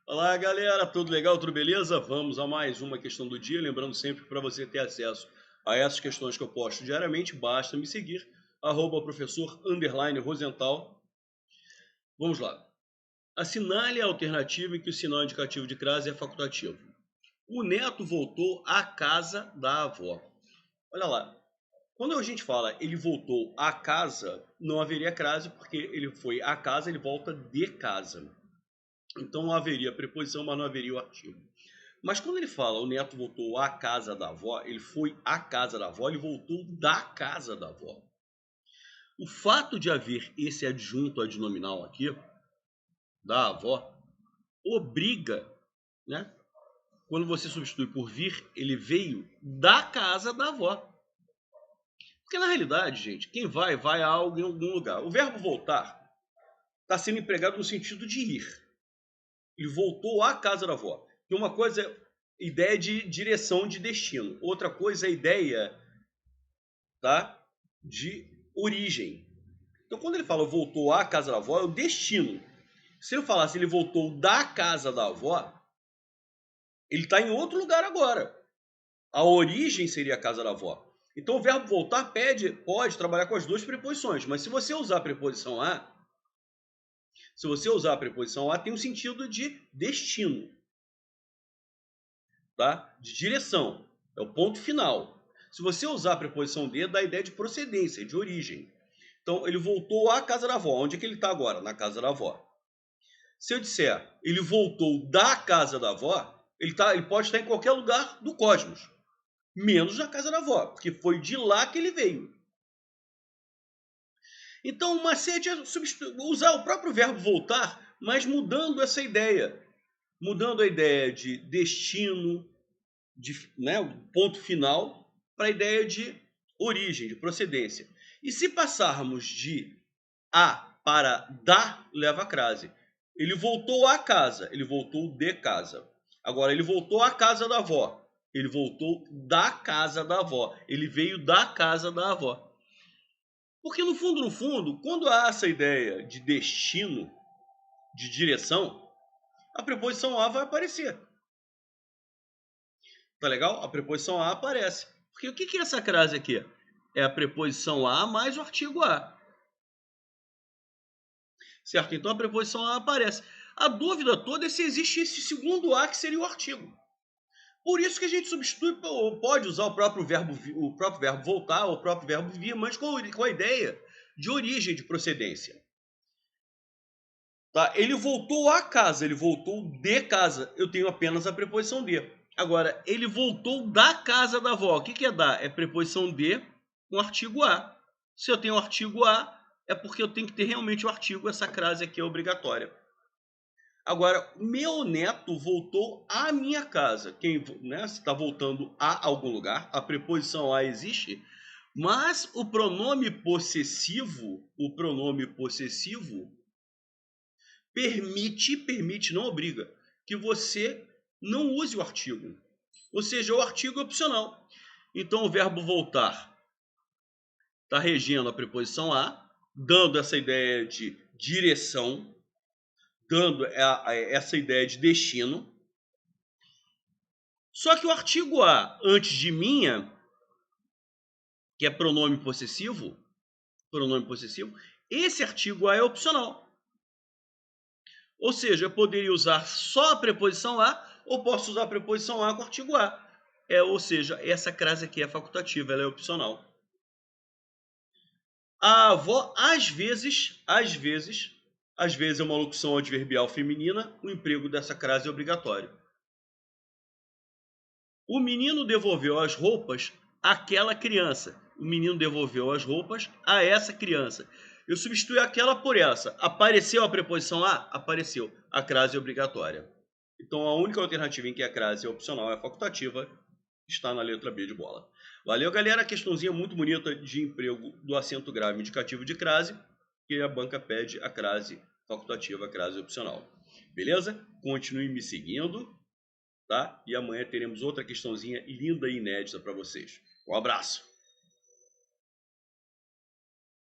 Olá, galera, tudo legal, tudo beleza? Vamos a mais uma questão do dia. Lembrando sempre que para você ter acesso a essas questões que eu posto diariamente, basta me seguir, @professor_Rosenthal. Vamos lá. Assinale a alternativa em que o sinal indicativo de crase é facultativo. O neto voltou à casa da avó. Olha lá. Quando a gente fala ele voltou à casa, não haveria crase, porque ele foi à casa, ele volta de casa. Então não haveria preposição, mas não haveria o artigo. Mas quando ele fala o neto voltou à casa da avó, ele foi à casa da avó, ele voltou da casa da avó. O fato de haver esse adjunto adnominal aqui, da avó, obriga, né? Quando você substitui por vir, ele veio da casa da avó. Porque na realidade, gente, quem vai, vai a algo em algum lugar. O verbo voltar está sendo empregado no sentido de ir. Ele voltou à casa da avó. E uma coisa é ideia de direção, de destino. Outra coisa é ideia, tá, de origem. Então, quando ele fala voltou à casa da avó, é o destino. Se ele falasse ele voltou da casa da avó, ele está em outro lugar agora. A origem seria a casa da avó. Então, o verbo voltar pode trabalhar com as duas preposições. Mas se você usar a preposição a, tem um sentido de destino, tá? De direção. É o ponto final. Se você usar a preposição de, dá a ideia de procedência, de origem. Então, ele voltou à casa da avó. Onde é que ele está agora? Na casa da avó. Se eu disser ele voltou da casa da avó, ele pode estar em qualquer lugar do cosmos, menos na casa da avó, porque foi de lá que ele veio. Então, o macete é usar o próprio verbo voltar, mas mudando essa ideia. Mudando a ideia de destino, né, o ponto final, para a ideia de origem, de procedência. E se passarmos de a para da, leva a crase. Ele voltou à casa, ele voltou de casa. Agora, ele voltou à casa da avó. Ele voltou da casa da avó. Ele veio da casa da avó. Porque no fundo, quando há essa ideia de destino, de direção, a preposição a vai aparecer. Tá legal? A preposição a aparece. Porque o que é essa crase aqui? É a preposição a mais o artigo a. Certo? Então a preposição a aparece. A dúvida toda é se existe esse segundo a, que seria o artigo. Por isso que a gente substitui, ou pode usar o próprio verbo voltar, ou o próprio verbo vir, mas com a ideia de origem, de procedência. Tá? Ele voltou à casa, ele voltou de casa. Eu tenho apenas a preposição de. Agora, ele voltou da casa da avó. O que é da? É preposição de com artigo a. Se eu tenho o artigo a, é porque eu tenho que ter realmente o artigo. Essa crase aqui é obrigatória. Agora, meu neto voltou à minha casa. Quem, né, está voltando a algum lugar, a preposição a existe, mas o pronome possessivo permite, não obriga, que você não use o artigo. Ou seja, o artigo é opcional. Então, o verbo voltar está regendo a preposição a, dando essa ideia de direção, dando essa ideia de destino. Só que o artigo a antes de minha, que é pronome possessivo, esse artigo a é opcional. Ou seja, eu poderia usar só a preposição a, ou posso usar a preposição a com o artigo a. Ou seja, essa crase aqui é facultativa, ela é opcional. A avó, às vezes é uma locução adverbial feminina, o emprego dessa crase é obrigatório. O menino devolveu as roupas àquela criança. O menino devolveu as roupas a essa criança. Eu substituí aquela por essa. Apareceu a preposição a? Apareceu. A crase é obrigatória. Então a única alternativa em que a crase é opcional é facultativa está na letra B de bola. Valeu, galera. Questãozinha muito bonita de emprego do acento grave indicativo de crase, que a banca pede a crase facultativa, a crase opcional. Beleza? Continue me seguindo, tá? E amanhã teremos outra questãozinha linda e inédita para vocês. Um abraço!